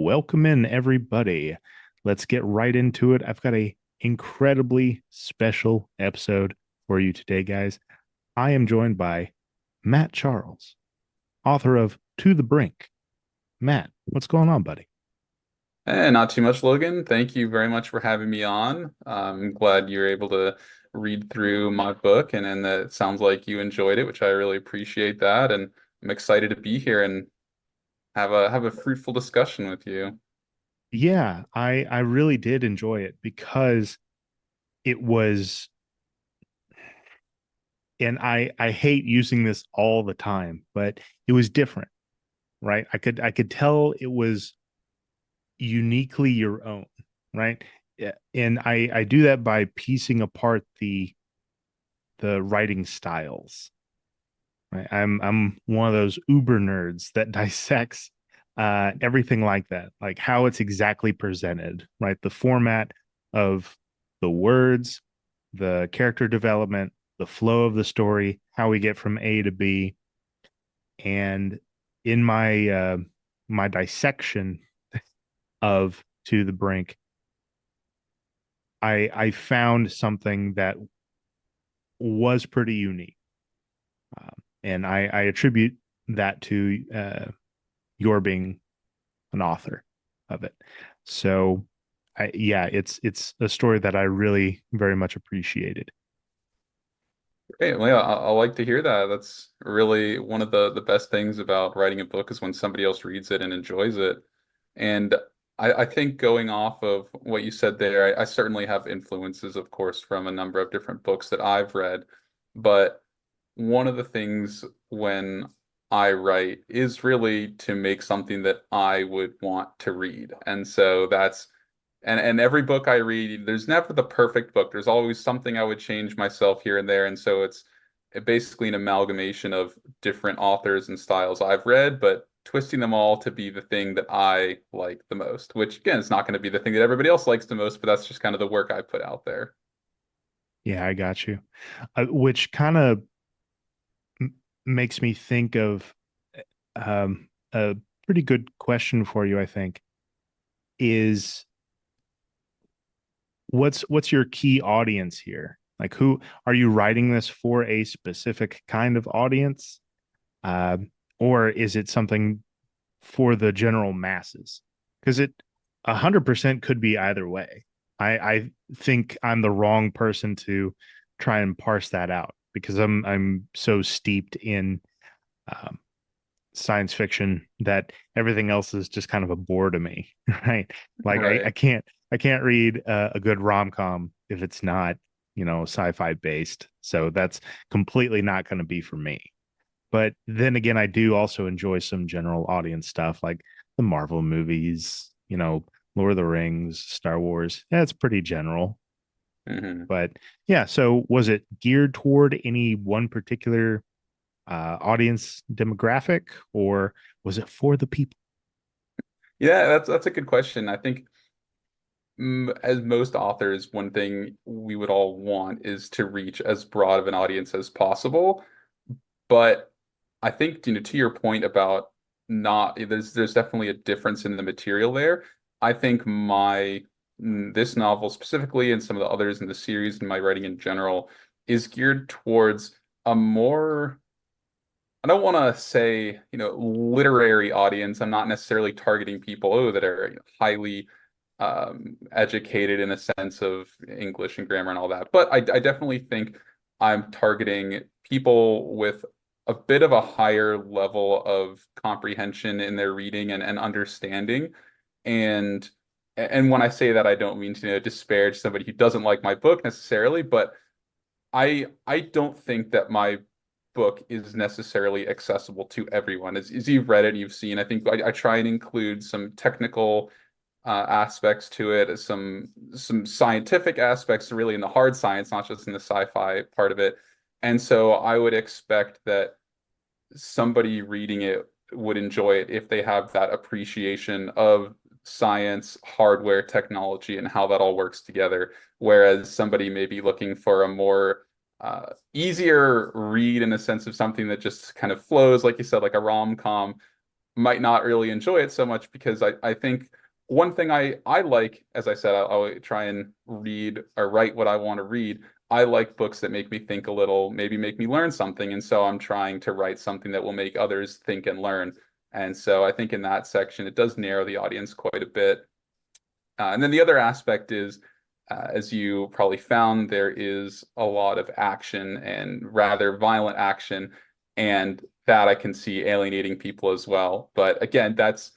Welcome in, everybody. Let's get right into it. I've got a incredibly special episode for you today, guys. I am joined by Matt Charles, author of To the Brink. Matt, what's going on, buddy? Not too much, Logan. Thank you very much for having me on. I'm glad you're able to read through my book, and that it sounds like you enjoyed it, which I really appreciate that. And I'm excited to be here and have a fruitful discussion with you. Yeah, I really did enjoy it because it was, and I hate using this all the time, but it was different, right? I could tell it was uniquely your own, right? Yeah, and I do that by piecing apart the writing styles. Right? I'm one of those uber nerds that dissects everything like that, like how it's exactly presented, right? The format of the words, the character development, the flow of the story, how we get from A to B, and in my dissection of To the Brink, I found something that was pretty unique, and I attribute that to your being an author of it. So, yeah, it's a story that I really very much appreciated. Great. Well, yeah, I like to hear that. That's really one of the best things about writing a book is when somebody else reads it and enjoys it. And I think going off of what you said there, I certainly have influences, of course, from a number of different books that I've read. But one of the things when I write is really to make something that I would want to read. And so that's and every book I read, there's never the perfect book. There's always something I would change myself here and there. And so it's basically an amalgamation of different authors and styles I've read, but twisting them all to be the thing that I like the most, which again is not going to be the thing that everybody else likes the most, but that's just kind of the work I put out there. Yeah, I got you. Which kind of makes me think of a pretty good question for you, I think, is what's your key audience here? Like, who are you writing this for? A specific kind of audience, uh, or is it something for the general masses? Because it 100% could be either way. I think I'm the wrong person to try and parse that out because I'm so steeped in um, science fiction that everything else is just kind of a bore to me, right? Like I Right. can't read a good rom-com if it's not, sci-fi based. So that's completely not going to be for me. But then again, I do also enjoy some general audience stuff like the Marvel movies, Lord of the Rings, Star Wars. Yeah, it's pretty general. hmm But yeah, so was it geared toward any one particular audience demographic, or was it for the people? Yeah, that's a good question. I think as most authors, one thing we would all want is to reach as broad of an audience as possible. But I think, to your point about not, there's definitely a difference in the material there. I think this novel specifically and some of the others in the series and my writing in general is geared towards a more, I don't want to say, literary audience. I'm not necessarily targeting people, that are highly educated in a sense of English and grammar and all that. But I definitely think I'm targeting people with a bit of a higher level of comprehension in their reading and understanding. And and when I say that, I don't mean to, disparage somebody who doesn't like my book necessarily, but I don't think that my book is necessarily accessible to everyone. As you've read it, you've seen, I think I try and include some technical aspects to it, some scientific aspects, really in the hard science, not just in the sci-fi part of it. And so I would expect that somebody reading it would enjoy it if they have that appreciation of science, hardware, technology, and how that all works together. Whereas somebody may be looking for a more easier read in a sense of something that just kind of flows, like you said, like a rom-com might not really enjoy it so much because I think one thing I like, as I said, I'll try and read or write what I want to read. I like books that make me think a little, maybe make me learn something. And so I'm trying to write something that will make others think and learn. And so I think in that section, it does narrow the audience quite a bit. And then the other aspect is, as you probably found, there is a lot of action and rather violent action, and that I can see alienating people as well. But again, that's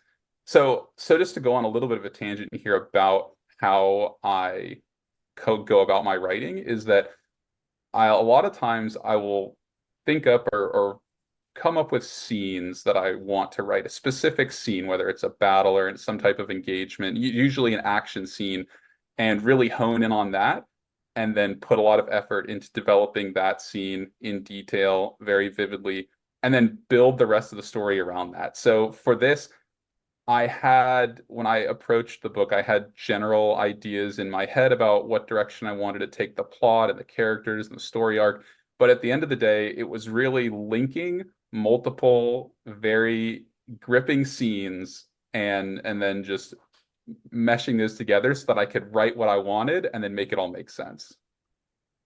so just to go on a little bit of a tangent here about how I go about my writing is that a lot of times I will think up or come up with scenes that I want to write, a specific scene, whether it's a battle or some type of engagement, usually an action scene, and really hone in on that, and then put a lot of effort into developing that scene in detail, very vividly, and then build the rest of the story around that. So for this, when I approached the book, I had general ideas in my head about what direction I wanted to take the plot and the characters and the story arc. But at the end of the day, it was really linking multiple very gripping scenes and then just meshing those together so that I could write what I wanted and then make it all make sense.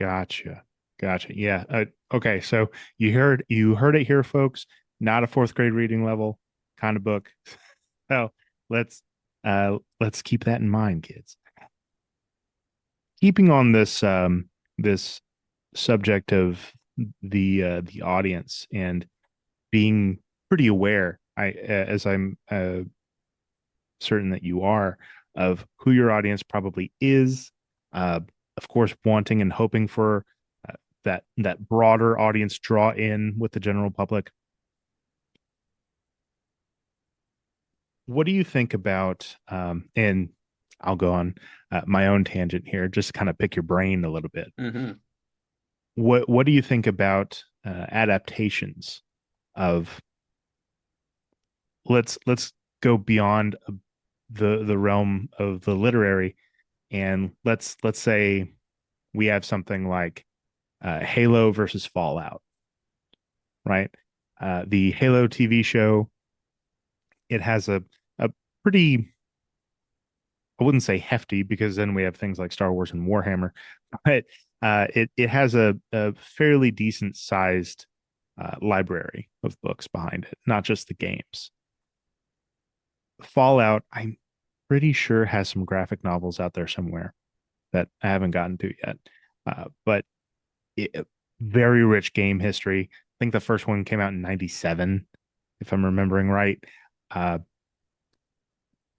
Gotcha. Gotcha. Yeah. Okay. So you heard it here, folks. Not a fourth grade reading level kind of book. So let's keep that in mind, kids. Keeping on this subject of the audience and being pretty aware, as I'm certain that you are, of who your audience probably is. Uh, of course, wanting and hoping for that broader audience draw in with the general public. What do you think about? And I'll go on my own tangent here, just kind of pick your brain a little bit. Hmm. What do you think about adaptations of? Let's go beyond the realm of the literary, and let's say we have something like Halo versus Fallout, right? The Halo TV show, it has a pretty, I wouldn't say hefty because then we have things like Star Wars and Warhammer, but it has a fairly decent sized library of books behind it, not just the games. Fallout, I'm pretty sure has some graphic novels out there somewhere that I haven't gotten to yet. But very rich game history. I think the first one came out in 97, if I'm remembering right. Uh,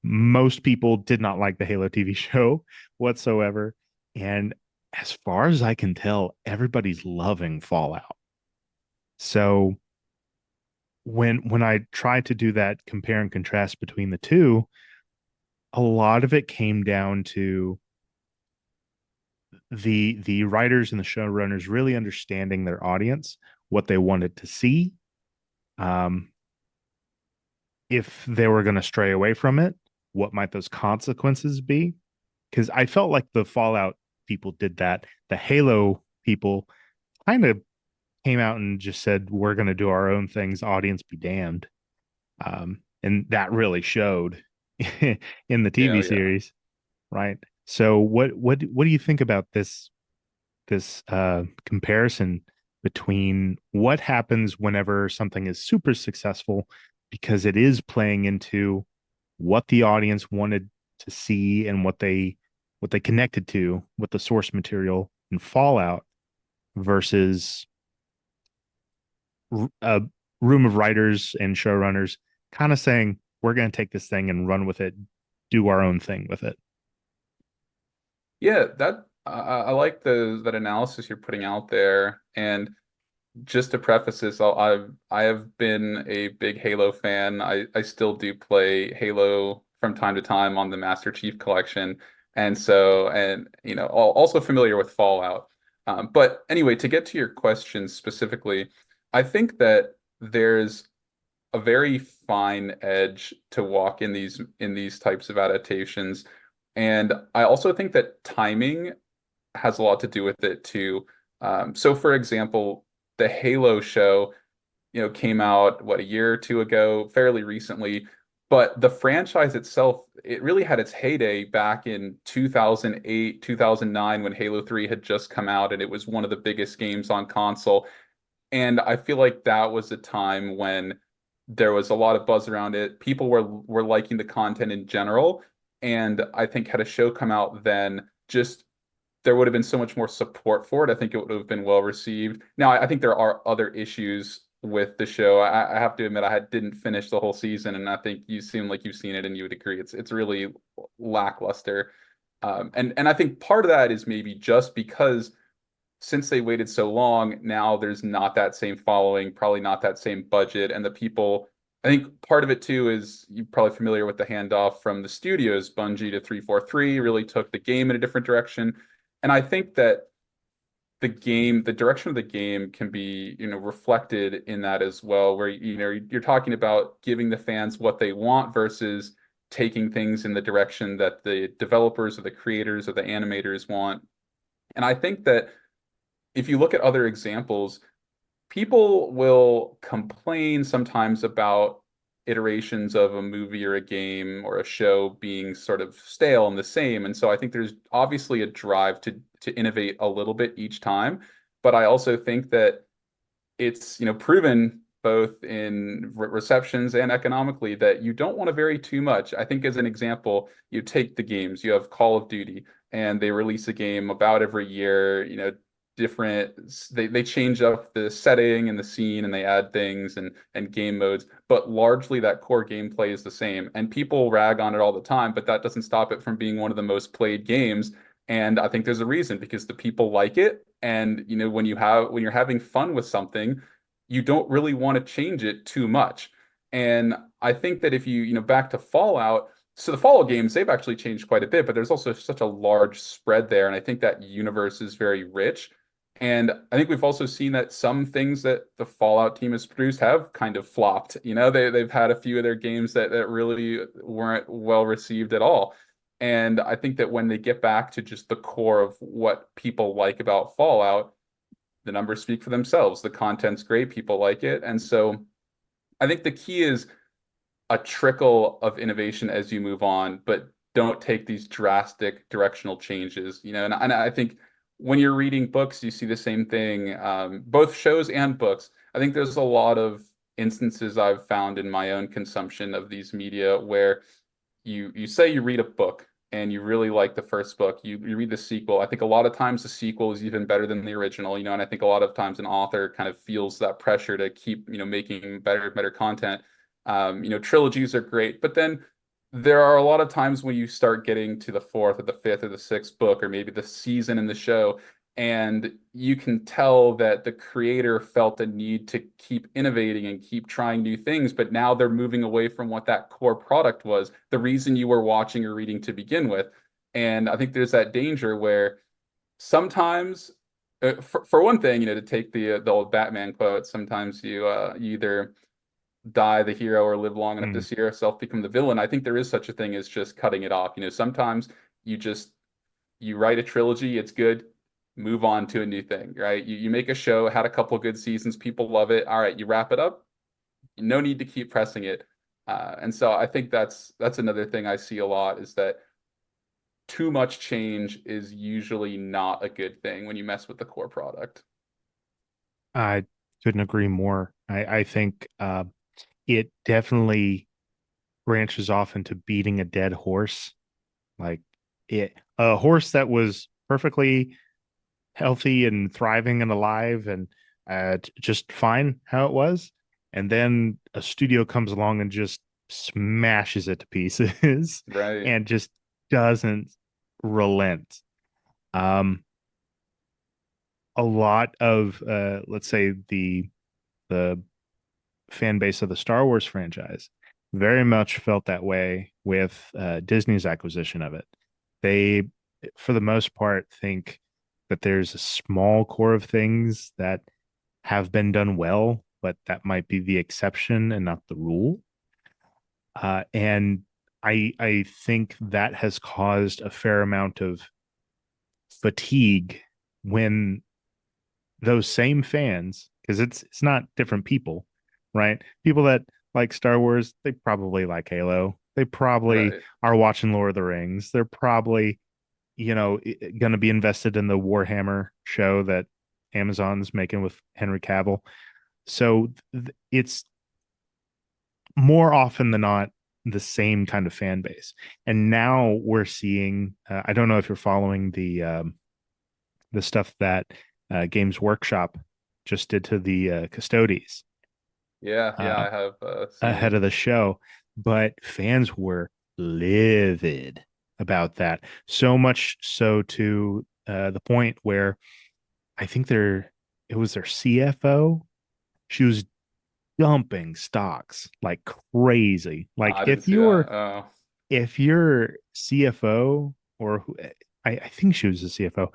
most people did not like the Halo TV show whatsoever. And as far as I can tell, everybody's loving Fallout. So when I tried to do that compare and contrast between the two, a lot of it came down to the writers and the showrunners really understanding their audience, what they wanted to see, um, if they were going to stray away from it, what might those consequences be? Because I felt like the Fallout people did that. The Halo people kind of came out and just said, "We're going to do our own things. Audience be damned," and that really showed in the Yeah, TV yeah. series, right? So what do you think about this comparison between what happens whenever something is super successful because it is playing into what the audience wanted to see and what they connected to with the source material in Fallout versus a room of writers and showrunners kind of saying we're going to take this thing and run with it, do our own thing with it. Yeah, that I like the that analysis you're putting out there. And just to preface this, I have been a big Halo fan. I still do play Halo from time to time on the Master Chief Collection, and so and also familiar with Fallout. But anyway, to get to your question specifically, I think that there's a very fine edge to walk in these types of adaptations, and I also think that timing has a lot to do with it too. So, for example, the Halo show, came out what, a year or two ago, fairly recently. But the franchise itself, it really had its heyday back in 2008, 2009 when Halo 3 had just come out and it was one of the biggest games on console. And I feel like that was a time when there was a lot of buzz around it. People were liking the content in general. And I think had a show come out then, just there would have been so much more support for it. I think it would have been well received. Now, I think there are other issues with the show. I have to admit, didn't finish the whole season, and I think you seem like you've seen it and you would agree. It's really lackluster. And I think part of that is maybe just because since they waited so long, now there's not that same following, probably not that same budget, and the people. I think part of it too is you're probably familiar with the handoff from the studios. Bungie to 343 really took the game in a different direction. And I think that the direction of the game can be, reflected in that as well, where, you're talking about giving the fans what they want versus taking things in the direction that the developers or the creators or the animators want. And I think that if you look at other examples, people will complain sometimes about iterations of a movie or a game or a show being sort of stale and the same. And so I think there's obviously a drive to innovate a little bit each time. But I also think that it's, proven both in receptions and economically that you don't want to vary too much. I think as an example, you take the games, you have Call of Duty, and they release a game about every year, different they change up the setting and the scene and they add things and game modes, but largely that core gameplay is the same. And people rag on it all the time, but that doesn't stop it from being one of the most played games. And I think there's a reason, because the people like it. And when you're having fun with something, you don't really want to change it too much. And I think that if back to Fallout, so the Fallout games, they've actually changed quite a bit, but there's also such a large spread there. And I think that universe is very rich. And I think we've also seen that some things that the Fallout team has produced have kind of flopped. They've had a few of their games that really weren't well received at all. And I think that when they get back to just the core of what people like about Fallout, the numbers speak for themselves. The content's great, people like it. And so I think the key is a trickle of innovation as you move on, but don't take these drastic directional changes. And I think when you're reading books, you see the same thing, both shows and books. I think there's a lot of instances I've found in my own consumption of these media where you say you read a book and you really like the first book, you read the sequel. I think a lot of times the sequel is even better than the original, and I think a lot of times an author kind of feels that pressure to keep, making better content. Trilogies are great, but then there are a lot of times when you start getting to the fourth or the fifth or the sixth book, or maybe the season in the show, and you can tell that the creator felt a need to keep innovating and keep trying new things, but now they're moving away from what that core product was, the reason you were watching or reading to begin with. And I think there's that danger where sometimes, for one thing, to take the old Batman quote, sometimes you either die the hero or live long enough to Mm. see yourself become the villain. I think there is such a thing as just cutting it off. Sometimes you just you write a trilogy, it's good, move on to a new thing, right? You make a show, had a couple good seasons, people love it. All right, you wrap it up. No need to keep pressing it. And so I think that's another thing I see a lot, is that too much change is usually not a good thing when you mess with the core product. I couldn't agree more. I think it definitely branches off into beating a dead horse. Like a horse that was perfectly healthy and thriving and alive and just fine how it was. And then a studio comes along and just smashes it to pieces Right. and just doesn't relent. Um, a lot of let's say the fan base of the Star Wars franchise very much felt that way with Disney's acquisition of it. They, for the most part, think that there's a small core of things that have been done well, but that might be the exception and not the rule. And I think that has caused a fair amount of fatigue when those same fans, because it's not different people, right? People that like Star Wars, they probably like Halo. They probably Right. are watching Lord of the Rings. They're probably, going to be invested in the Warhammer show that Amazon's making with Henry Cavill. So it's more often than not the same kind of fan base. And now we're seeing, I don't know if you're following the stuff that Games Workshop just did to the Custodes Yeah, yeah, uh, I have seen ahead it. of the show, but fans were livid about that. So much so to the point where I think it was their CFO. She was dumping stocks like crazy. Like I didn't see that. Oh, if your CFO or who, I think she was the CFO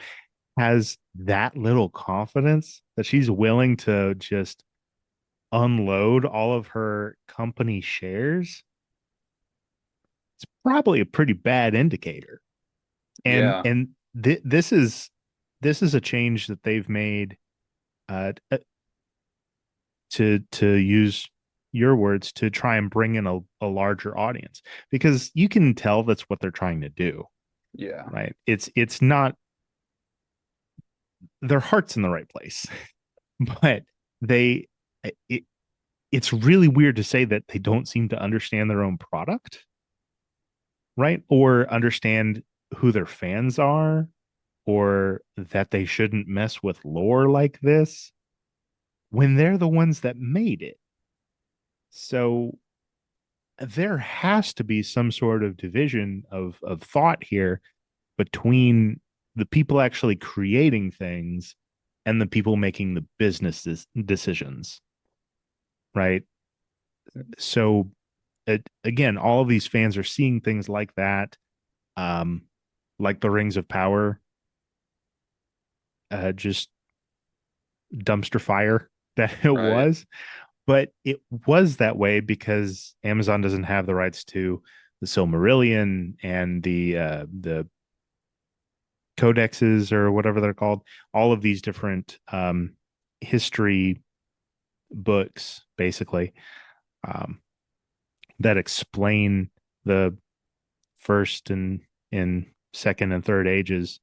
has that little confidence that she's willing to just unload all of her company shares, it's probably a pretty bad indicator. And yeah, and this is a change that they've made to use your words to try and bring in a larger audience because you can tell that's what they're trying to do, yeah, right? It's not their heart's in the right place, but they it, it's really weird to say that they don't seem to understand their own product, right? Or understand who their fans are, or that they shouldn't mess with lore like this when they're the ones that made it. So there has to be some sort of division of thought here between the people actually creating things and the people making the business decisions, right? So again, all of these fans are seeing things like that, um, like the Rings of Power, just dumpster fire that it right. was. But it was that way because Amazon doesn't have the rights to the Silmarillion and the codexes or whatever they're called. All of these different history books, basically, um, that explain the first and second and third ages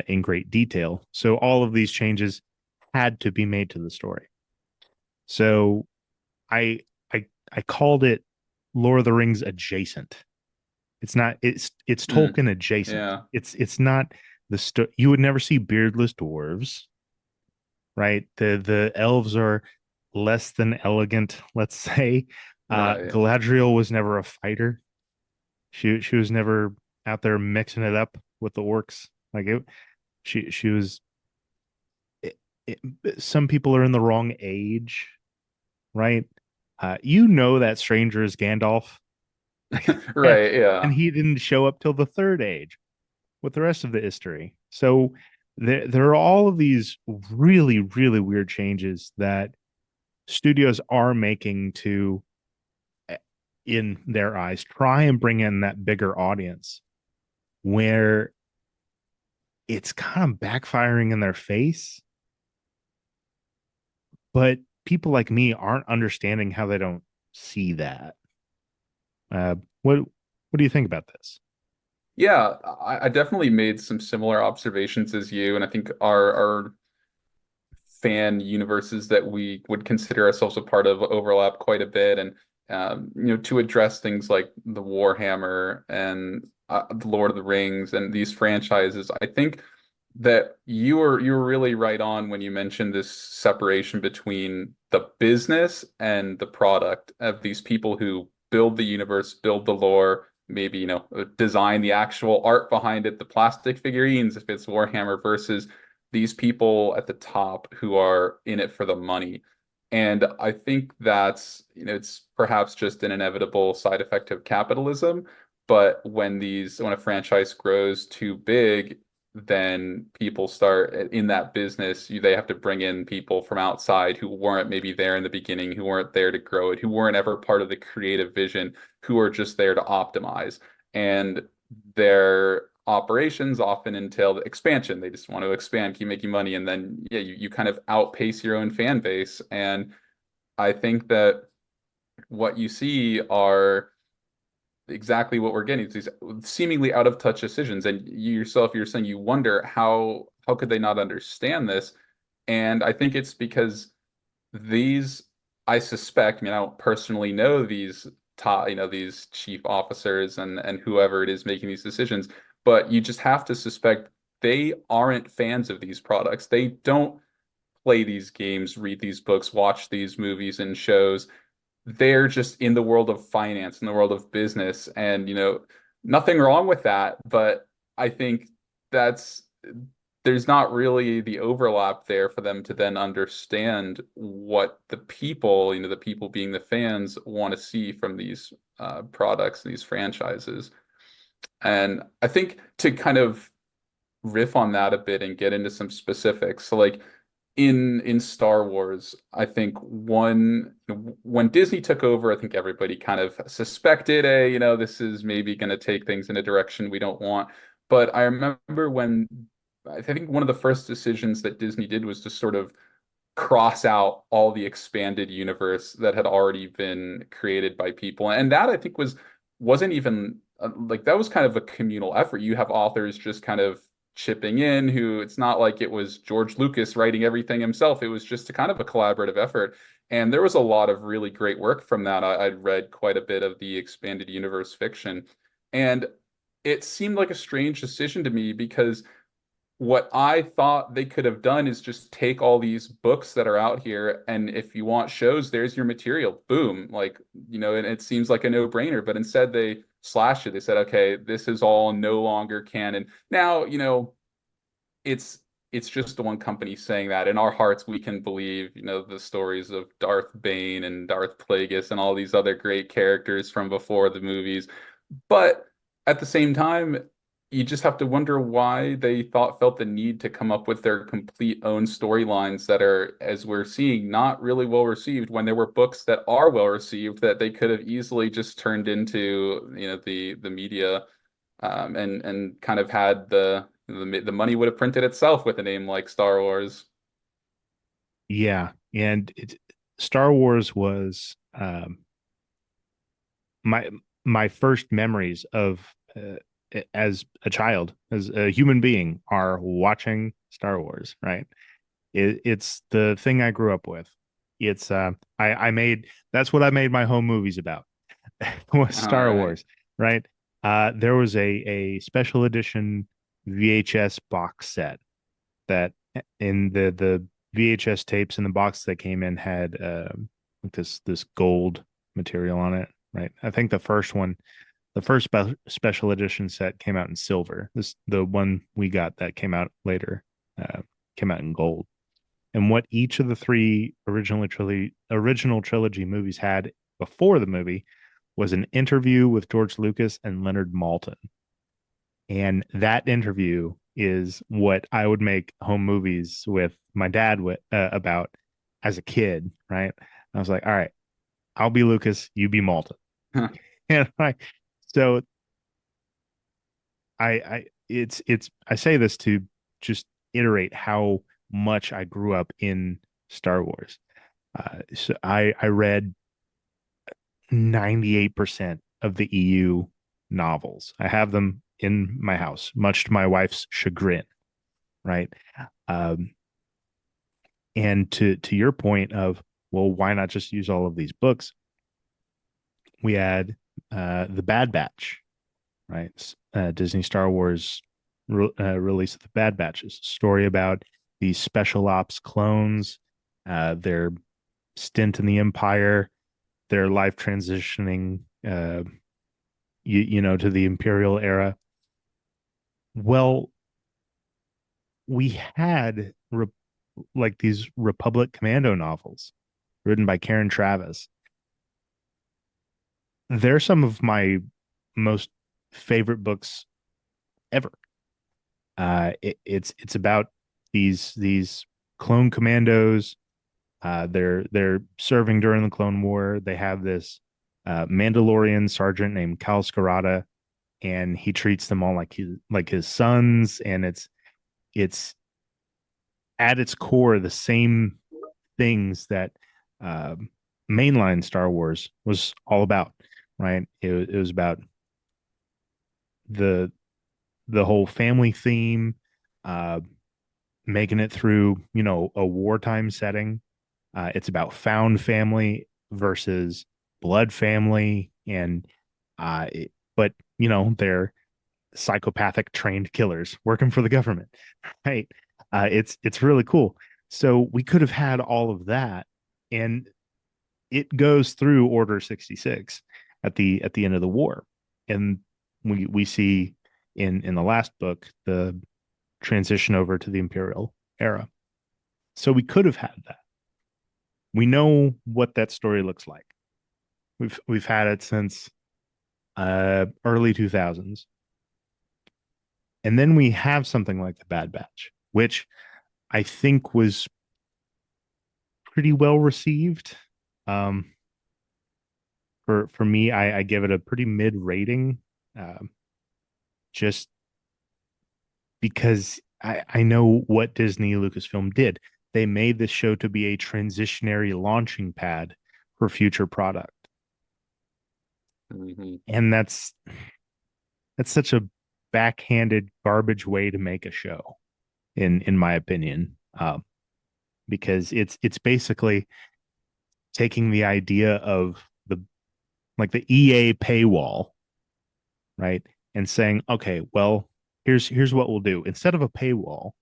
in great detail. So all of these changes had to be made to the story. So I I called it Lord of the Rings adjacent. It's not. It's Mm, Tolkien adjacent. yeah, It's not you would never see beardless dwarves, right? The elves are less than elegant, let's say. right. Galadriel was never a fighter. She was never out there mixing it up with the orcs. Like it, she was. It, some people are in the wrong age, right? That stranger is Gandalf, Right, and yeah. he didn't show up till the third age with the rest of the history. So there are all of these really, really weird changes that studios are making to, in their eyes, try and bring in that bigger audience where it's kind of backfiring in their face. But people like me aren't understanding how they don't see that. What do you think about this? Yeah, I definitely made some similar observations as you, and I think our fan universes that we would consider ourselves a part of overlap quite a bit. And to address things like the Warhammer and the Lord of the Rings and these franchises, I think that you were really right on when you mentioned this separation between the business and the product of these people who build the universe, build the lore, maybe design the actual art behind it, the plastic figurines if it's Warhammer versus these people at the top who are in it for the money. And I think that's, it's perhaps just an inevitable side effect of capitalism. But when a franchise grows too big, then people start in that business. They have to bring in people from outside who weren't maybe there in the beginning, who weren't there to grow it, who weren't ever part of the creative vision, who are just there to optimize. And their operations often entail expansion. They just want to expand, keep making money, and then yeah, you kind of outpace your own fan base. And I think that what you see are exactly what we're getting. It's these seemingly out of touch decisions, and you yourself, you're saying you wonder how could they not understand this? And I think it's because these, I suspect, I mean, I don't personally know these top, these chief officers and whoever it is making these decisions, but you just have to suspect they aren't fans of these products. They don't play these games, read these books, watch these movies and shows. They're just in the world of finance, in the world of business, and nothing wrong with that, but I think that's there's not really the overlap there for them to then understand what the people, the people being the fans, want to see from these products, these franchises. And I think to kind of riff on that a bit and get into some specifics. So like in Star Wars, I think when Disney took over, I think everybody kind of suspected, a this is maybe going to take things in a direction we don't want. But I remember when I think one of the first decisions that Disney did was to sort of cross out all the expanded universe that had already been created by people. And that I think wasn't even like that was kind of a communal effort. You have authors just kind of chipping in who it's not like it was George Lucas writing everything himself. It was just a kind of a collaborative effort. And there was a lot of really great work from that. I'd read quite a bit of the expanded universe fiction. And it seemed like a strange decision to me because what I thought they could have done is just take all these books that are out here, and if you want shows, there's your material. Boom. Like, and it seems like a no-brainer, but instead they slashed it. They said, okay, this is all no longer canon. Now, it's it's just the one company saying that. In our hearts, we can believe, the stories of Darth Bane and Darth Plagueis and all these other great characters from before the movies. But at the same time, you just have to wonder why they felt the need to come up with their complete own storylines that are, as we're seeing, not really well received when there were books that are well received that they could have easily just turned into, the media, and kind of had the money would have printed itself with a name like Star Wars. Yeah, and Star Wars was my my first memories of as a child, as a human being, are watching Star Wars. Right, it's the thing I grew up with. It's I made that's what I made my home movies about was All Star right. Wars. Right, there was a special edition VHS box set that in the VHS tapes in the box that came in had this gold material on it. Right, I think the first special edition set came out in silver. The one we got that came out later uh, came out in gold. And what each of the three original trilogy movies had before the movie was an interview with George Lucas and Leonard Maltin. And that interview is what I would make home movies with my dad about as a kid, right? I was like, all right, I'll be Lucas, you be Maltin. And so I say this to just iterate how much I grew up in Star Wars. So I read 98% of the EU novels. I have them in my house, much to my wife's chagrin, right? Um, and to your point of, well, why not just use all of these books? We had the Bad Batch, right? Disney Star Wars release of the Bad Batch is a story about these special ops clones, their stint in the Empire, their life transitioning, to the Imperial era. Well, we had like these Republic Commando novels written by Karen Travis. They're some of my most favorite books ever. It's about these clone commandos. They're serving during the Clone War. They have this Mandalorian sergeant named Cal Scarata, and he treats them all like his sons. And it's at its core the same things that mainline Star Wars was all about, right? It was about the the whole family theme, uh, making it through, a wartime setting. It's about found family versus blood family, and but they're psychopathic trained killers working for the government, right? It's really cool. So we could have had all of that, and it goes through Order 66 at the end of the war, and we see in the last book the transition over to the Imperial era. So we could have had that. We know what that story looks like. We've had it since early 2000s. And then we have something like the Bad Batch, which I think was pretty well received. Um, for me, I give it a pretty mid rating, just because I know what Disney Lucasfilm did. They made this show to be a transitionary launching pad for future product, Hmm. and that's such a backhanded garbage way to make a show, in my opinion, because it's basically taking the idea of the EA paywall, right, and saying, okay, well, here's what we'll do. Instead of a paywall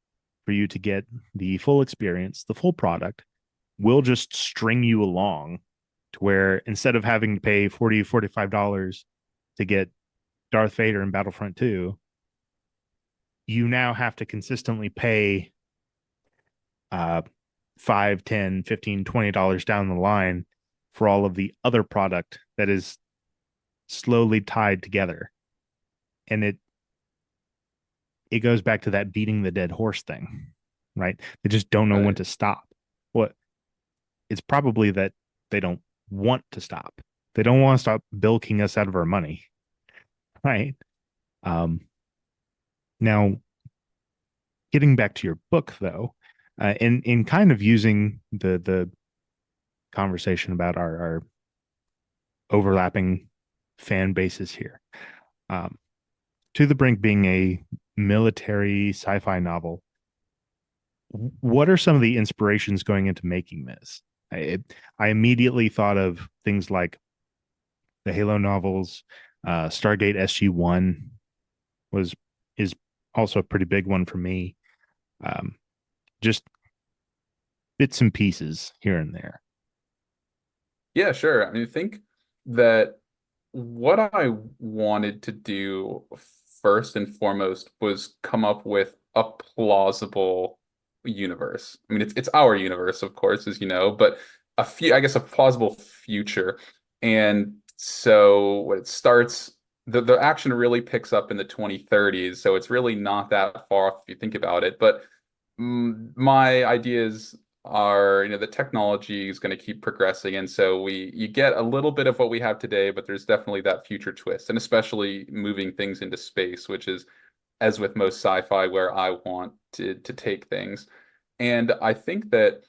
for you to get the full experience, the full product, we'll just string you along to where instead of having to pay $45 to get Darth Vader in Battlefront 2, you now have to consistently pay uh 5, 10, 15, $20 down the line for all of the other product that is slowly tied together. And it goes back to that beating the dead horse thing, right? They just don't know when Right. to stop. What It's probably that they don't want to stop. They don't want to stop bilking us out of our money, right? Um, Now, getting back to your book, though, in kind of using the conversation about our overlapping fan bases here, um, To the Brink being a military sci-fi novel, what are some of the inspirations going into making this? I, I immediately thought of things like the Halo novels, Stargate SG-1 was is also a pretty big one for me. Um, just bits and pieces here and there. Yeah, sure. I mean, I think that what I wanted to do first and foremost was come up with a plausible universe. I mean, it's our universe, of course, as you know, but I guess, a plausible future. And so when it starts, the action really picks up in the 2030s, so it's really not that far off if you think about it. But my ideas are, the technology is going to keep progressing, and so you get a little bit of what we have today, but there's definitely that future twist, and especially moving things into space, which is, as with most sci-fi, where I want to take things. And I think that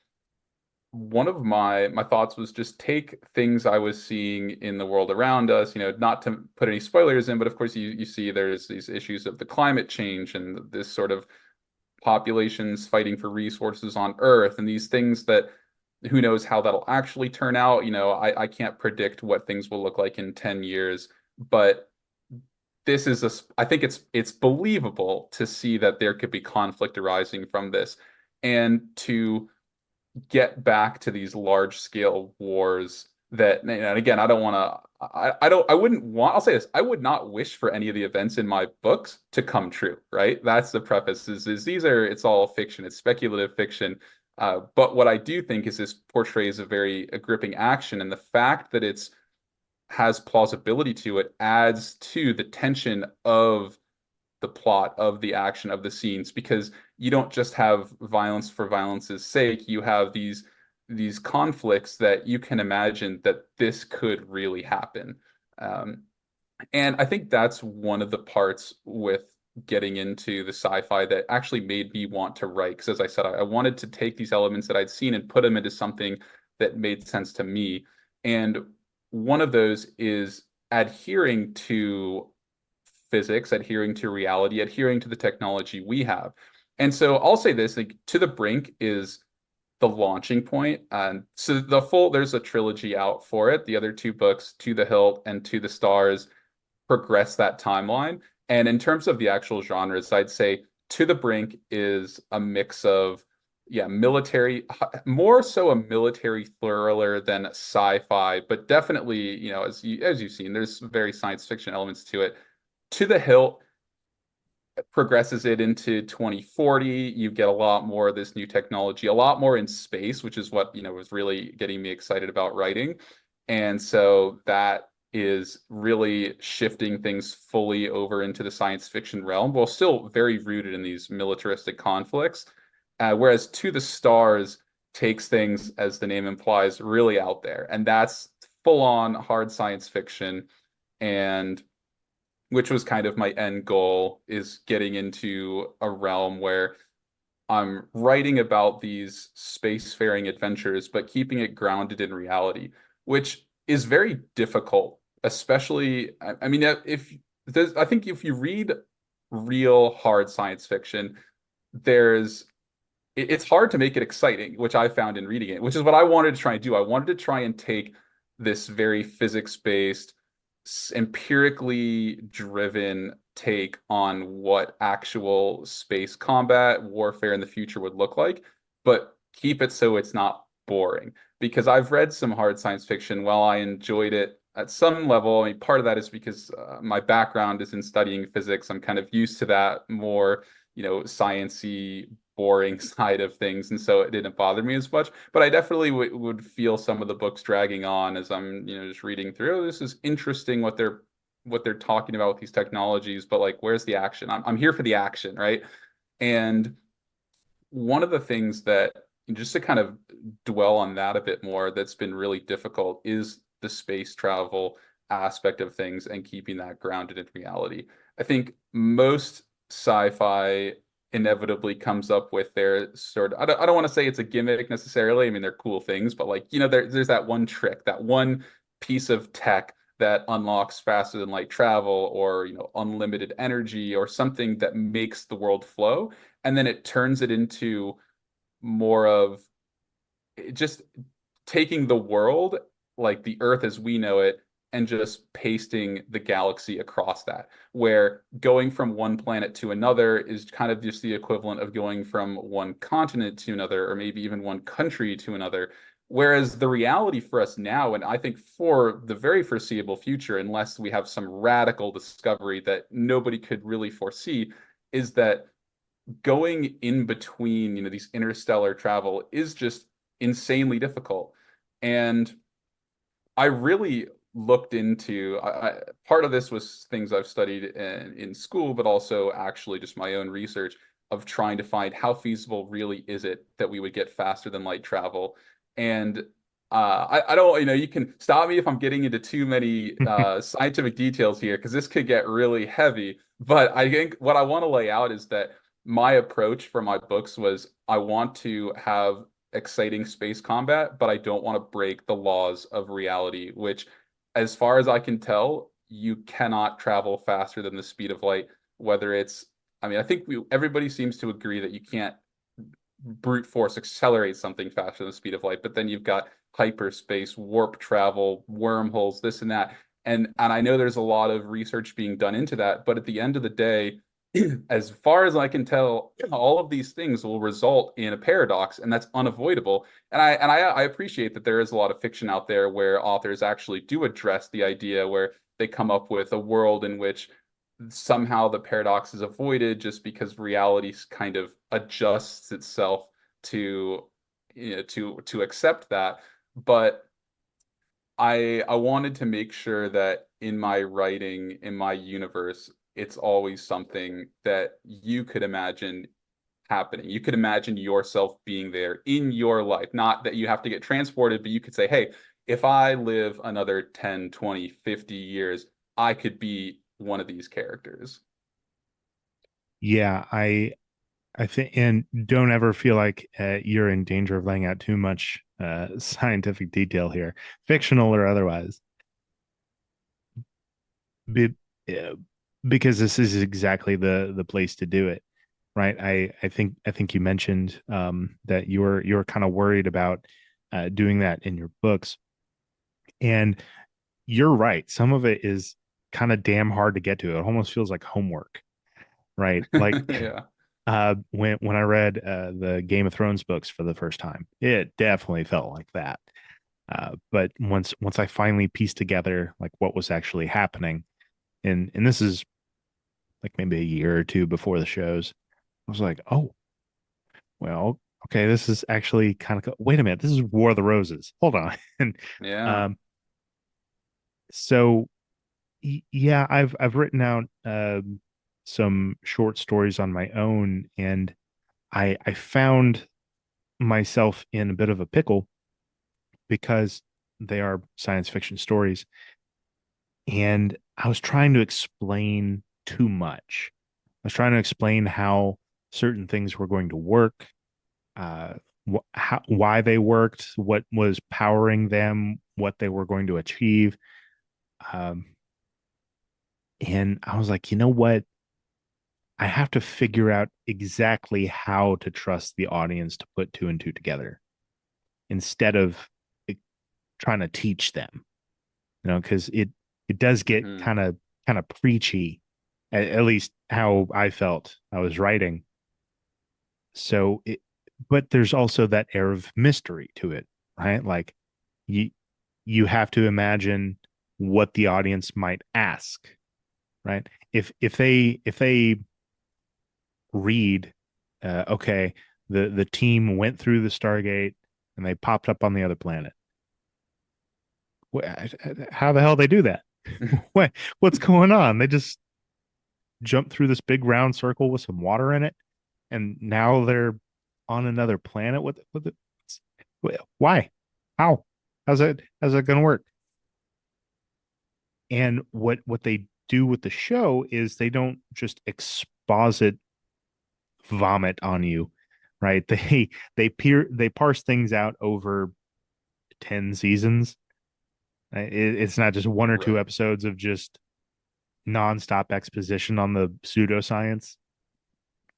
one of my thoughts was just take things I was seeing in the world around us, not to put any spoilers in, but of course you see there's these issues of the climate change and this sort of populations fighting for resources on Earth, and these things that who knows how that'll actually turn out. I can't predict what things will look like in 10 years, but I think it's believable to see that there could be conflict arising from this, and to get back to these large scale wars that, and again, I don't want to, I don't, I wouldn't want, I'll say this, I would not wish for any of the events in my books to come true, right? That's the preface, is it's all fiction, it's speculative fiction. But what I do think is this portrays a gripping action, and the fact that it's has plausibility to it adds to the tension of the plot, of the action, of the scenes, because you don't just have violence for violence's sake. You have these conflicts that you can imagine that this could really happen. Um, and I think that's one of the parts with getting into the sci-fi that actually made me want to write. Because as I said, I wanted to take these elements that I'd seen and put them into something that made sense to me. And one of those is adhering to physics, adhering to reality, adhering to the technology we have. And so I'll say this, like To the Brink is the launching point. And so there's a trilogy out for it. The other two books, To the Hilt and To the Stars, progress that timeline. And in terms of the actual genres, I'd say To the Brink is a mix of, yeah, military, more so a military thriller than sci-fi, but definitely, as you've seen, there's very science fiction elements to it. To the Hilt progresses it into 2040. You get a lot more of this new technology, a lot more in space, which is what, was really getting me excited about writing. And so that is really shifting things fully over into the science fiction realm, while still very rooted in these militaristic conflicts. Whereas To the Stars takes things, as the name implies, really out there. And that's full on hard science fiction. And which was kind of my end goal, is getting into a realm where I'm writing about these spacefaring adventures, but keeping it grounded in reality, which is very difficult, especially, I mean, if there's, I think if you read real hard science fiction, there's it's hard to make it exciting, which I found in reading it, which is what I wanted to try and do. I wanted to try and take this very physics-based, empirically driven take on what actual space combat warfare in the future would look like, but keep it so it's not boring. Because I've read some hard science fiction, while I enjoyed it at some level, I mean, part of that is because my background is in studying physics. I'm kind of used to that more, sciencey, boring side of things, and so it didn't bother me as much. But I definitely would feel some of the books dragging on as I'm, just reading through. Oh, this is interesting what they're talking about with these technologies, but like, where's the action? I'm here for the action, right? And one of the things that, just to kind of dwell on that a bit more, that's been really difficult is the space travel aspect of things and keeping that grounded in reality. I think most sci-fi inevitably comes up with their sort of, I don't want to say it's a gimmick necessarily. I mean, they're cool things, but like, there's that one trick, that one piece of tech that unlocks faster than light travel, or, unlimited energy, or something that makes the world flow. And then it turns it into more of just taking the world, like the Earth as we know it, and just pasting the galaxy across that, where going from one planet to another is kind of just the equivalent of going from one continent to another, or maybe even one country to another. Whereas the reality for us now, and I think for the very foreseeable future, unless we have some radical discovery that nobody could really foresee, is that going in between, these interstellar travel is just insanely difficult. And I really looked into, part of this was things I've studied in school, but also actually just my own research of trying to find how feasible really is it that we would get faster than light travel. And I don't, you can stop me if I'm getting into too many scientific details here, because this could get really heavy. But I think what I want to lay out is that my approach for my books was, I want to have exciting space combat, but I don't want to break the laws of reality, which, as far as I can tell, you cannot travel faster than the speed of light, whether it's, I mean, I think everybody seems to agree that you can't brute force accelerate something faster than the speed of light, but then you've got hyperspace, warp travel, wormholes, this and that. And I know there's a lot of research being done into that, but at the end of the day, as far as I can tell, all of these things will result in a paradox, and that's unavoidable. And I appreciate that there is a lot of fiction out there where authors actually do address the idea, where they come up with a world in which somehow the paradox is avoided, just because reality kind of adjusts itself to, to accept that. But I wanted to make sure that in my writing, in my universe, it's always something that you could imagine happening. You could imagine yourself being there in your life. Not that you have to get transported, but you could say, hey, if I live another 10, 20, 50 years, I could be one of these characters. Yeah, I think, and don't ever feel like you're in danger of laying out too much scientific detail here, fictional or otherwise. Be, uh, because this is exactly the place to do it, right? I think you mentioned that you were kind of worried about doing that in your books, and you're right. Some of it is kind of damn hard to get to. It almost feels like homework, right? Like Yeah. when I read the Game of Thrones books for the first time, it definitely felt like that. But once I finally pieced together like what was actually happening, and this is like maybe a year or two before the shows, I was like, oh, well, okay, this is actually kind of wait a minute, this is War of the Roses. Hold on. And Yeah. um so yeah, I've written out some short stories on my own, and I found myself in a bit of a pickle because they are science fiction stories, and I was trying to explain too much. I was trying to explain how certain things were going to work, uh, why they worked, what was powering them, what they were going to achieve. Um, and I was like, you know what? I have to figure out exactly how to trust the audience to put two and two together instead of like, trying to teach them, because it does get Hmm. kind of preachy, at least how I felt I was writing. So but there's also that air of mystery to it, right? Like you you have to imagine what the audience might ask, right? If they read, okay, the team went through the Stargate and they popped up on the other planet. How the hell they do that? what what's going on? They just jumped through this big round circle with some water in it, and now they're on another planet. Why? How? How's that going to work? And what they do with the show is they don't just exposit vomit on you, right? They parse things out over 10 seasons. It's not just one or two Right. episodes of just nonstop exposition on the pseudoscience.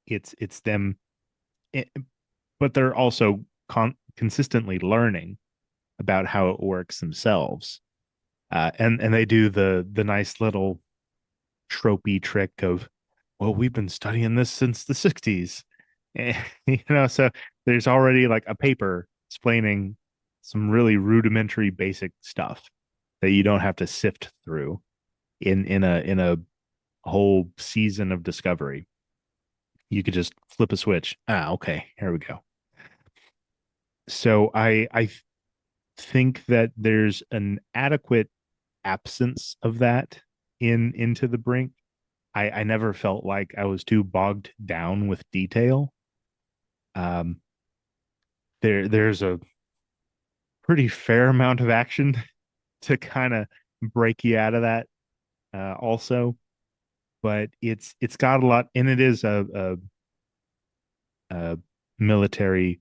It's them, it, but they're also consistently learning about how it works themselves. And they do the nice little tropey trick of, well, we've been studying this since the 60s. And, so there's already like a paper explaining some really rudimentary basic stuff that you don't have to sift through in a whole season of discovery. You could just flip a switch. Okay, here we go. So I think that there's an adequate absence of that in Into the Brink. I never felt like I was too bogged down with detail. Um, there's a pretty fair amount of action to kind of break you out of that, also, but it's got a lot, and it is a military.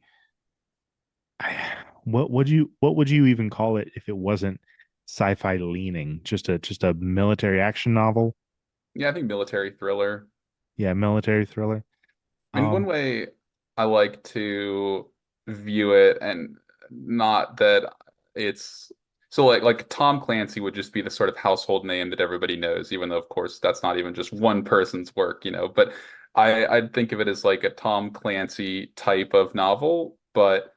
What would you even call it if it wasn't sci-fi leaning? Just a military action novel. Yeah, I think military thriller. Yeah, military thriller. I mean, one Um, way I like to view it, and not that it's so like Tom Clancy would just be the sort of household name that everybody knows, even though of course that's not even just one person's work, you know. But I'd think of it as like a Tom Clancy type of novel, but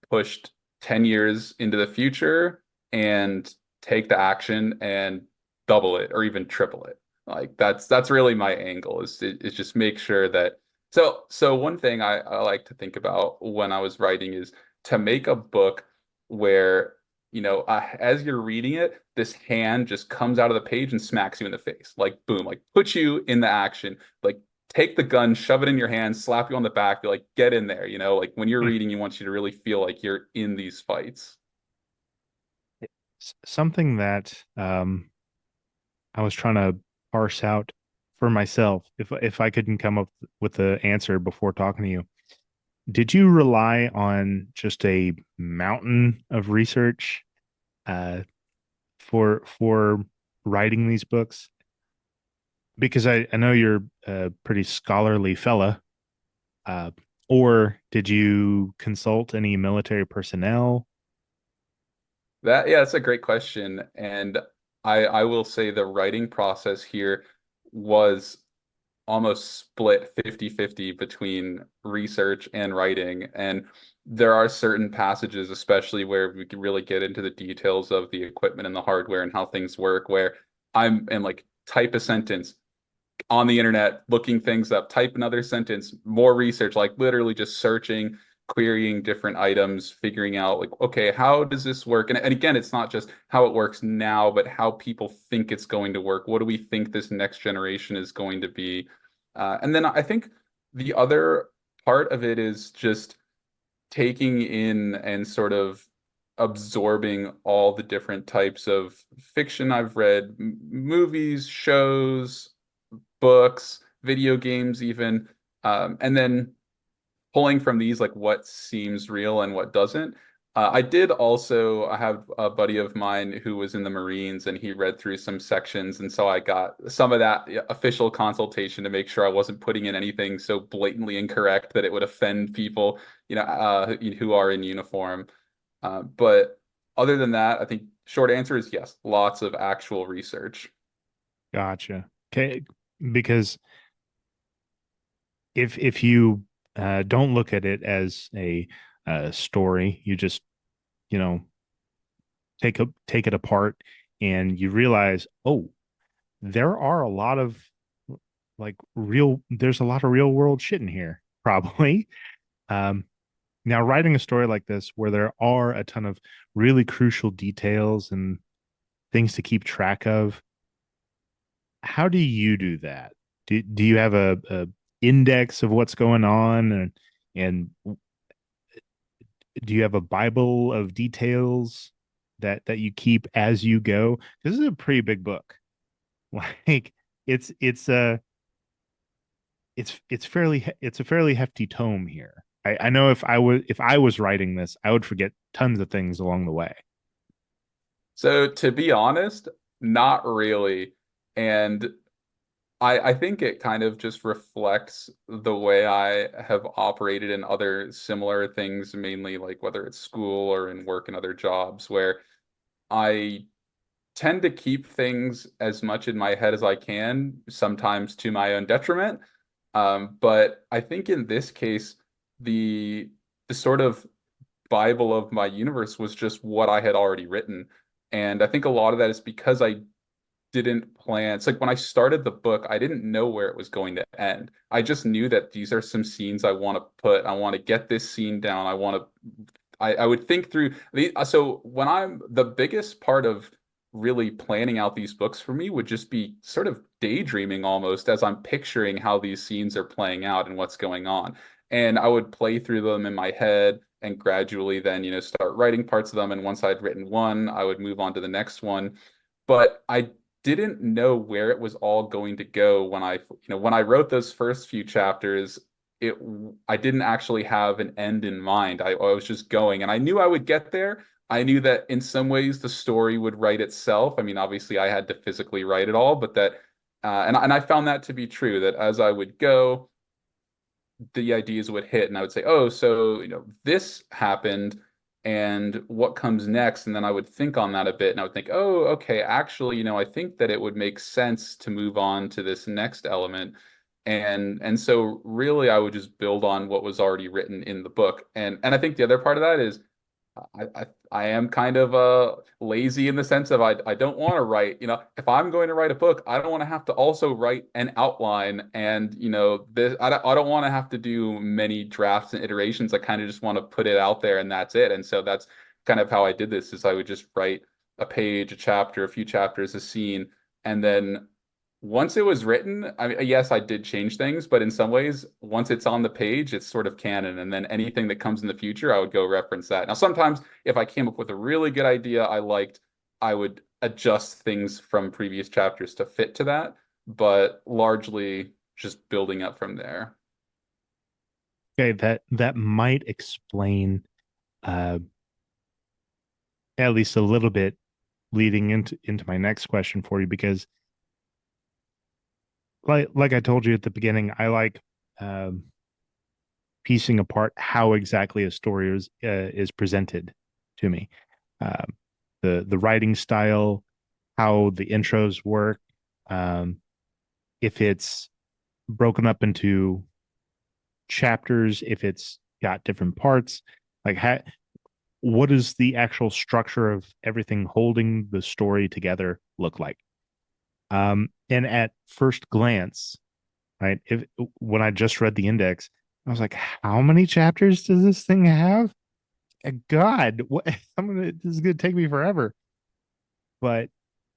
pushed 10 years into the future and take the action and double it or even triple it. Like that's really my angle is just make sure that so one thing I like to think about when I was writing is to make a book where as you're reading it, this hand just comes out of the page and smacks you in the face, like boom, like puts you in the action, like take the gun, shove it in your hand, slap you on the back, be like, get in there. Like when you're reading, he wants you to really feel like you're in these fights. something that I was trying to parse out for myself, if I couldn't come up with the answer before talking to you, did you rely on just a mountain of research uh, for writing these books? Because I know you're a pretty scholarly fella, uh, or did you consult any military personnel? Yeah, that's a great question. And I will say the writing process here was almost split 50-50 between research and writing. And there are certain passages, especially where we can really get into the details of the equipment and the hardware and how things work, where I'm and like type a sentence on the internet, looking things up, type another sentence, more research, like literally just searching, querying different items, figuring out like, okay, how does this work? And again, it's not just how it works now, but how people think it's going to work. What do we think this next generation is going to be? And then I think the other part of it is just taking in and sort of absorbing all the different types of fiction I've read, movies, shows, books, video games, even, and then pulling from these like what seems real and what doesn't. I did also, I have a buddy of mine who was in the Marines and he read through some sections. And so I got some of that official consultation to make sure I wasn't putting in anything so blatantly incorrect that it would offend people, who are in uniform. But other than that, I think short answer is yes, lots of actual research. Gotcha. Okay, because if you don't look at it as a story, you just you know take it apart and you realize, oh, there are a lot of there's a lot of real world shit in here, probably. Um, Now, writing a story like this, where there are a ton of really crucial details and things to keep track of, how do you do that? Do you have a index of what's going on, and do you have a Bible of details that you keep as you go? This is a pretty big book. Like it's a it's a fairly hefty tome here. I know if I was writing this, I would forget tons of things along the way. So to be honest, not really. And I think it kind of just reflects the way I have operated in other similar things, mainly like whether it's school or in work and other jobs, where I tend to keep things as much in my head as I can, sometimes to my own detriment. But I think in this case, the the sort of Bible of my universe was just what I had already written. And I think a lot of that is because I didn't plan. It's like when I started the book, I didn't know where it was going to end. I just knew that these are some scenes I want to put. I want to get this scene down. I would think through so when I'm the biggest part of really planning out these books for me would just be sort of daydreaming almost as I'm picturing how these scenes are playing out and what's going on. And I would play through them in my head and gradually then, start writing parts of them. And once I'd written one, I would move on to the next one. But I didn't know where it was all going to go when I wrote those first few chapters. It I didn't actually have an end in mind. I was just going, and I knew I would get there. I knew that in some ways the story would write itself. I mean, obviously I had to physically write it all, but that and I found that to be true, that as I would go, the ideas would hit and I would say, oh, so, this happened and what comes next? And then I would think on that a bit and I would think, oh, okay, actually, I think that it would make sense to move on to this next element. And so really I would just build on what was already written in the book. And I think the other part of that is I am kind of lazy in the sense of I don't want to write, if I'm going to write a book, I don't want to have to also write an outline and this I don't want to have to do many drafts and iterations. I kind of just want to put it out there and that's it. And so that's kind of how I did this is I would just write a page, a chapter, a few chapters, a scene, and then once it was written, I mean, yes, I did change things, but in some ways, once it's on the page, it's sort of canon. And then anything that comes in the future, I would go reference that. Now, sometimes if I came up with a really good idea I liked, I would adjust things from previous chapters to fit to that. but largely just building up from there. Okay, that might explain uh at least a little bit leading into my next question for you, because like I told you at the beginning, I like um piecing apart how exactly a story is presented to me. Um, the writing style, how the intros work, um, if it's broken up into chapters, if it's got different parts, like what does the actual structure of everything holding the story together look like? And at first glance, right, if when I just read the index, I was like, how many chapters does this thing have? God, what this is gonna take me forever. But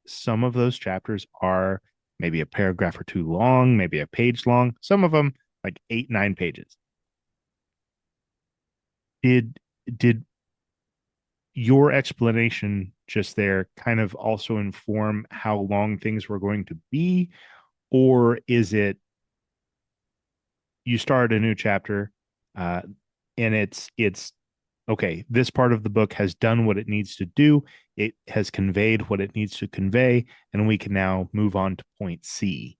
some of those chapters are maybe a paragraph or two long, maybe a page long, some of them like 8, 9 pages. Did your explanation just there kind of also inform how long things were going to be? Or is it you start a new chapter, uh, and it's okay, this part of the book has done what it needs to do. It has conveyed what it needs to convey, and we can now move on to point C.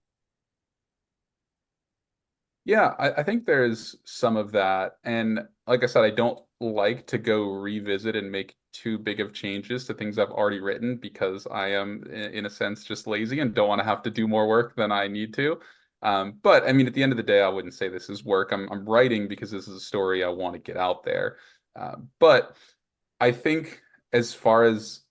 Yeah, I think there's some of that. And like I said, I don't like to go revisit and make too big of changes to things I've already written because I am, in a sense, just lazy and don't want to have to do more work than I need to. But I mean, at the end of the day, I wouldn't say this is work. I'm writing because this is a story I want to get out there. But I think as far as,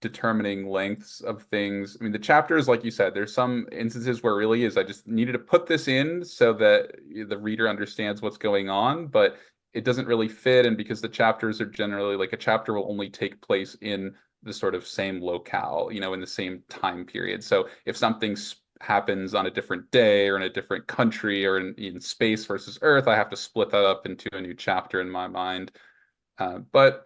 determining lengths of things, I mean, the chapters, like you said, there's some instances where it really is, I just needed to put this in so that the reader understands what's going on, but it doesn't really fit. And because the chapters are generally like a chapter will only take place in the sort of same locale, in the same time period. So if something happens on a different day or in a different country or in space versus Earth, I have to split that up into a new chapter in my mind. But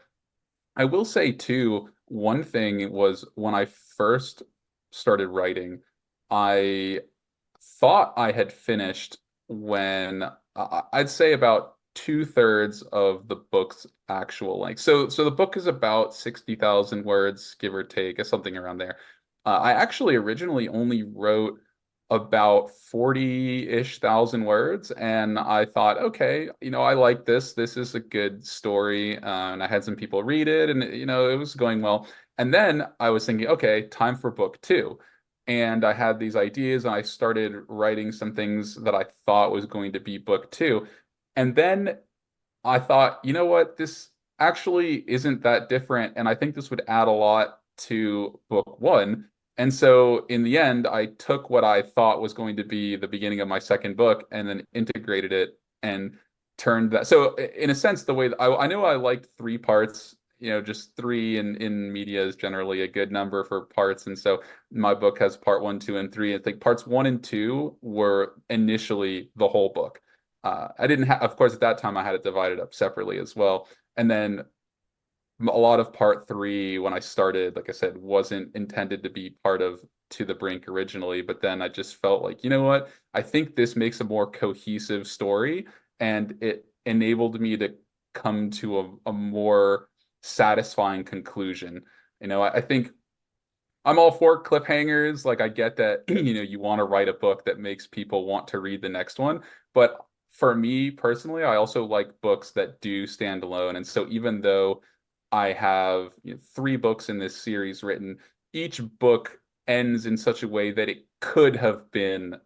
I will say too, one thing was when I first started writing, I thought I had finished when I'd say about two-thirds of the book's actual length. So the book is about 60,000 words, give or take, something around there. I actually originally only wrote about 40-ish thousand words, and I thought, okay, I like this. This is a good story. And I had some people read it, and it was going well. And then I was thinking, okay, time for book two. And I had these ideas, and I started writing some things that I thought was going to be book two. And then I thought, you know what, this actually isn't that different, and I think this would add a lot to book one. And so in the end, I took what I thought was going to be the beginning of my second book and then integrated it and turned that. So in a sense, the way that I know I liked three parts, just three in media is generally a good number for parts. And so my book has part one, two, and three. I think parts one and two were initially the whole book. I didn't have, of course, at that time I had it divided up separately as well. And then a lot of part three, when I started, like I said, wasn't intended to be part of To the Brink originally. But then I just felt like, you know what? I think this makes a more cohesive story, and it enabled me to come to a more satisfying conclusion. I think I'm all for cliffhangers. Like I get that, you want to write a book that makes people want to read the next one. But for me personally, I also like books that do stand alone. And so even though I have, three books in this series written, each book ends in such a way that it could have been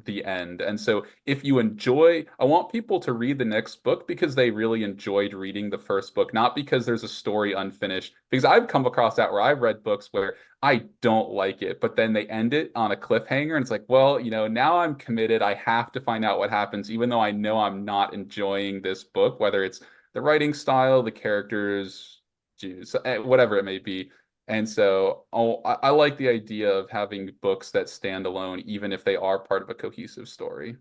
the end. And so if you enjoy, I want people to read the next book because they really enjoyed reading the first book, not because there's a story unfinished. Because I've come across that where I've read books where I don't like it, but then they end it on a cliffhanger, and it's like, well, now I'm committed. I have to find out what happens, even though I know I'm not enjoying this book, whether it's the writing style, the characters, geez, whatever it may be. And so I like the idea of having books that stand alone, even if they are part of a cohesive story.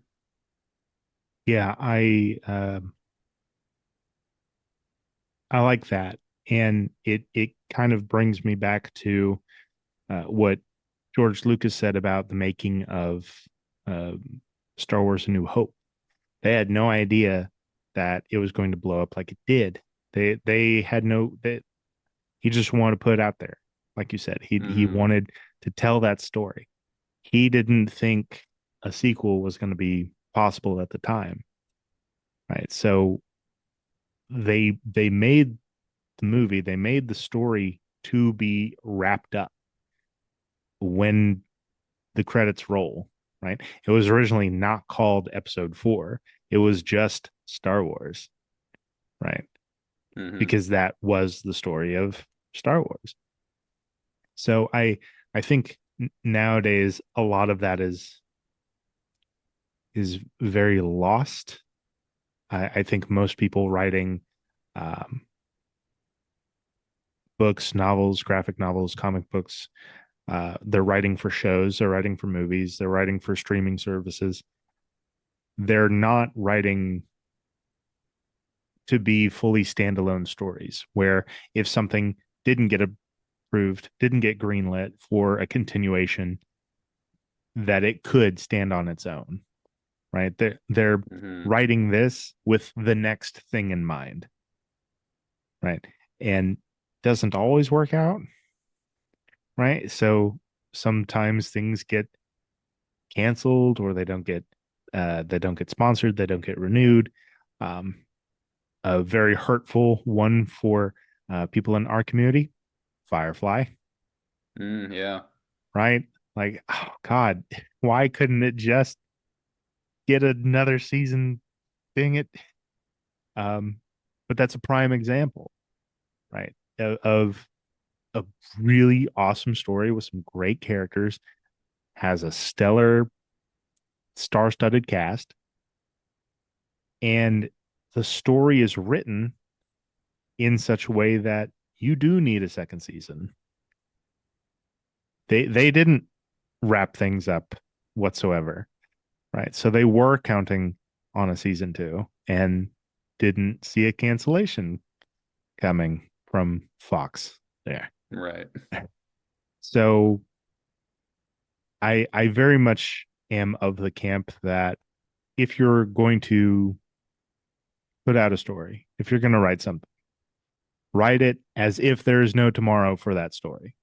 Yeah, I like that, and it kind of brings me back to what George Lucas said about the making of uh, Star Wars: A New Hope. They had no idea that it was going to blow up like it did. They had no that he just wanted to put it out there. Like you said, he Hmm. wanted to tell that story. He didn't think a sequel was going to be possible at the time, right? So they made the movie, they made the story to be wrapped up when the credits roll, right? It was originally not called Episode 4. It was just Star Wars, right? Hmm. Because that was the story of Star Wars. So I think nowadays a lot of that is very lost. I think most people writing um, books, novels, graphic novels, comic books, they're writing for shows, they're writing for movies, they're writing for streaming services. They're not writing to be fully standalone stories where if something didn't get approved, didn't get greenlit for a continuation, that it could stand on its own, right? They're Hmm. writing this with the next thing in mind, right? And doesn't always work out, right? So sometimes things get canceled or they don't get sponsored, they don't get renewed. Um, a very hurtful one for people in our community, Firefly, Mm, yeah. right? Like, oh God, why couldn't it just get another season? Dang it. Um, but that's a prime example, right? Of a really awesome story with some great characters, has a stellar star-studded cast, and the story is written in such a way that you do need a second season. They didn't wrap things up whatsoever, right? So they were counting on a season two and didn't see a cancellation coming from Fox there. Right. So I very much am of the camp that if you're going to put out a story, if you're going to write something, write it as if there is no tomorrow for that story.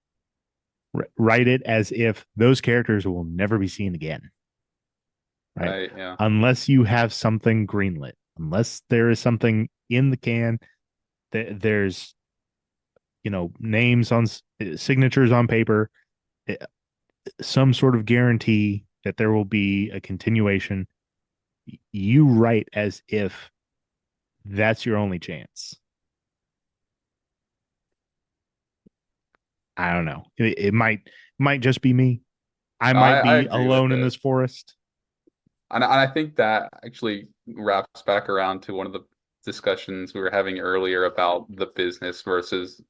Write it as if those characters will never be seen again, right? Right. Yeah. Unless you have something greenlit, unless there is something in the can, there's names on signatures on paper, eh, some sort of guarantee that there will be a continuation. You write as if that's your only chance. I don't know. It might just be me. I No, might I be agree with alone in it. this forest. And I think that actually wraps back around to one of the discussions we were having earlier about the business versus,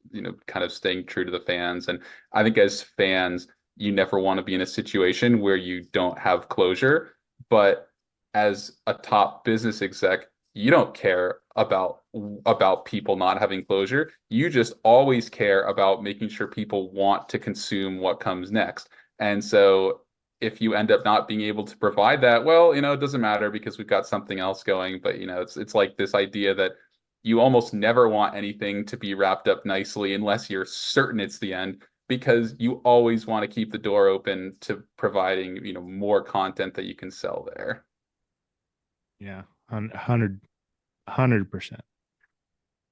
kind of staying true to the fans. And I think as fans, you never want to be in a situation where you don't have closure. But as a top business exec, you don't care about people not having closure. You just always care about making sure people want to consume what comes next. And so if you end up not being able to provide that, well, it doesn't matter because we've got something else going. But it's like this idea that you almost never want anything to be wrapped up nicely unless you're certain it's the end, because you always want to keep the door open to providing, more content that you can sell there. Yeah, 100%.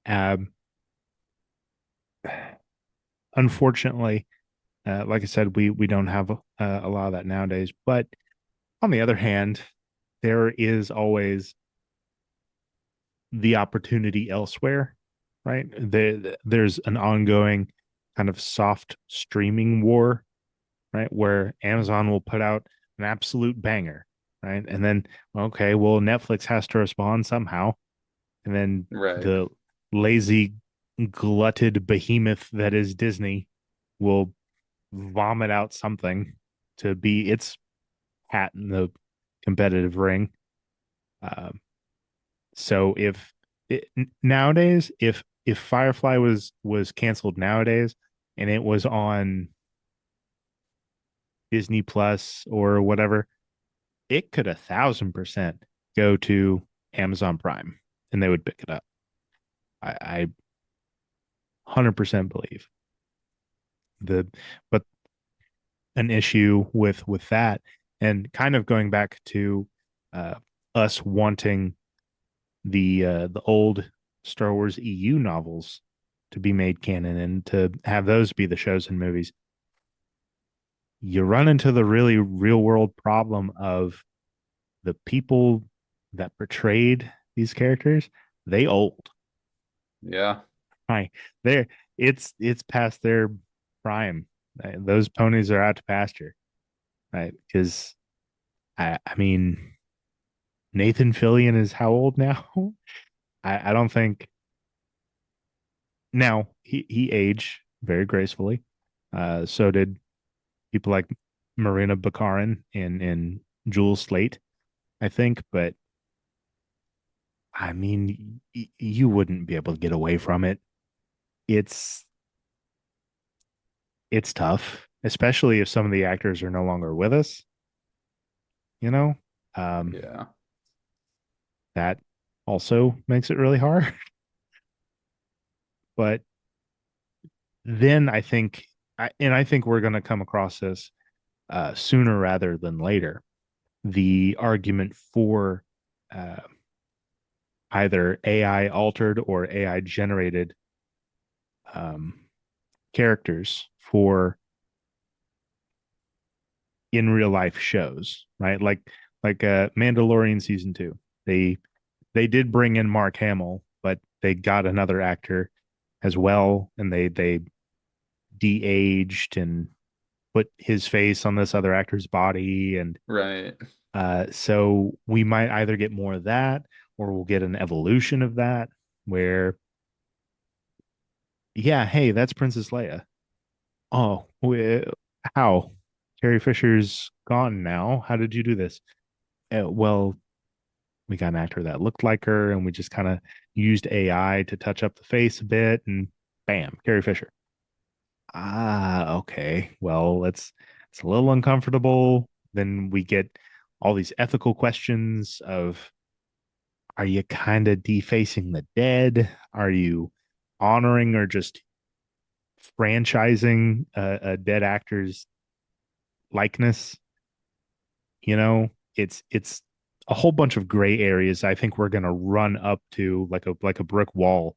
Um, Unfortunately, like I said, we don't have a lot of that nowadays. But on the other hand, there is always the opportunity elsewhere, right? There's an ongoing kind of soft streaming war, right? Where Amazon will put out an absolute banger, right? And then, okay, well, Netflix has to respond somehow. And then Right. the lazy, glutted behemoth that is Disney will vomit out something to be its hat in the competitive ring. Um, so nowadays, if Firefly was canceled nowadays and it was on Disney Plus or whatever, it could 1,000% go to Amazon Prime and they would pick it up. I 100% believe the, but an issue with that, and kind of going back to uh, us wanting the old Star Wars EU novels to be made canon and to have those be the shows and movies, you run into the really real world problem of the people that portrayed these characters, they old. Yeah. Right. They're it's past their prime. Those ponies are out to pasture. Right. Because I mean Nathan Fillion is how old now? I don't think now he aged very gracefully. So did people like Marina Baccarin and Jules Slate, I think, but I mean, you wouldn't be able to get away from it. It's it's tough, especially if some of the actors are no longer with us. You know, um, Yeah. that also makes it really hard. But then I think we're going to come across this sooner rather than later. The argument for uh, either AI altered or AI generated um, characters for in real life shows, right? Like Mandalorian season 2. They they did bring in Mark Hamill, but they got another actor as well, and they de-aged and put his face on this other actor's body, and Right. so we might either get more of that or we'll get an evolution of that where, yeah, hey, that's Princess Leia. Oh, how? Carrie Fisher's gone now. How did you do this? Well, we got an actor that looked like her, and we just kind of used AI to touch up the face a bit, and bam, Carrie Fisher. Ah, okay. Well, it's a little uncomfortable. Then we get all these ethical questions of, are you kind of defacing the dead? Are you honoring or just franchising a dead actor's likeness? It's a whole bunch of gray areas. I think we're gonna run up to like a brick wall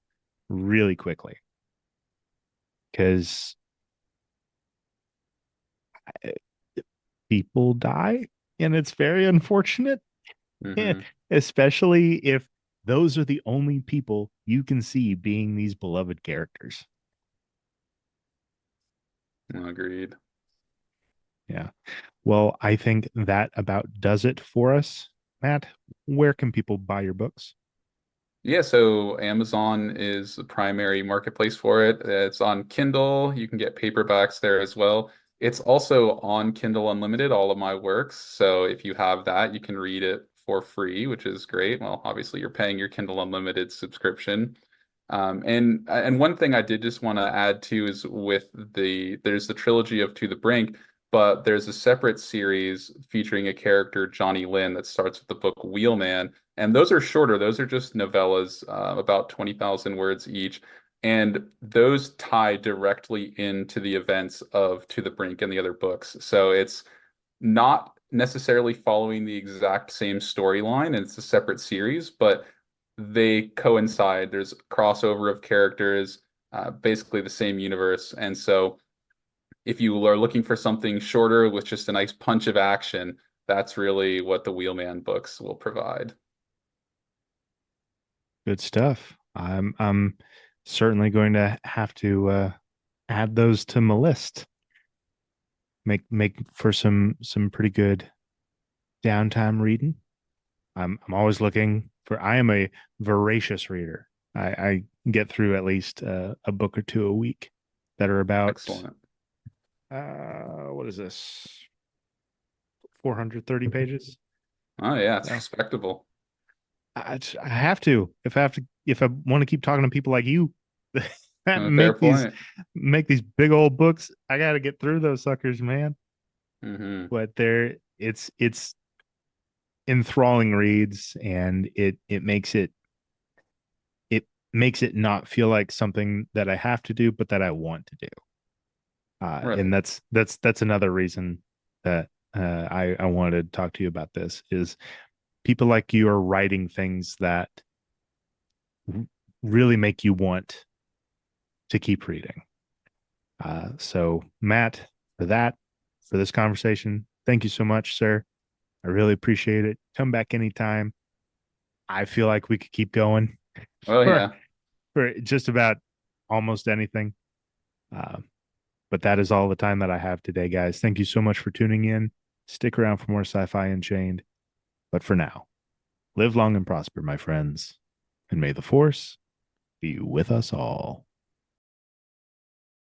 really quickly because people die, and it's very unfortunate, Hmm. especially if those are the only people you can see being these beloved characters. Agreed. Yeah. Well, I think that about does it for us, Matt. Where can people buy your books? Yeah, so Amazon is the primary marketplace for it. It's on Kindle. You can get paperbacks there as well. It's also on Kindle Unlimited, all of my works. So if you have that, you can read it for free, which is great. Well, obviously you're paying your Kindle Unlimited subscription. And one thing I did just want to add to is there's the trilogy of To the Brink, but there's a separate series featuring a character, Johnny Lynn, that starts with the book Wheelman. And those are shorter. Those are just novellas, about 20,000 words each. And those tie directly into the events of To the Brink and the other books. So it's not necessarily following the exact same storyline, and it's a separate series, but they coincide. There's crossover of characters, basically the same universe. And so if you are looking for something shorter with just a nice punch of action, that's really what the Wheelman books will provide. Good stuff. I'm certainly going to have to add those to my list. Make for some pretty good downtime reading. I'm always looking for. I am a voracious reader. I get through at least a book or two a week that are about Excellent. what is this, 430 pages. Oh yeah, it's So respectable. I have to if I want to keep talking to people like you that Fair make point. these big old books. I got to get through those suckers, man. Hmm. but there it's enthralling reads, and it makes it not feel like something that I have to do, but that I want to do. And Right. that's another reason that I wanted to talk to you about this is people like you are writing things that really make you want to keep reading. So Matt, for that, for this conversation, thank you so much, sir. I really appreciate it. Come back anytime. I feel like we could keep going Oh for yeah. just about almost anything. Uh, but that is all the time that I have today, guys. Thank you so much for tuning in. Stick around for more Sci-Fi Unchained. But for now, live long and prosper, my friends, and may the force be with us all.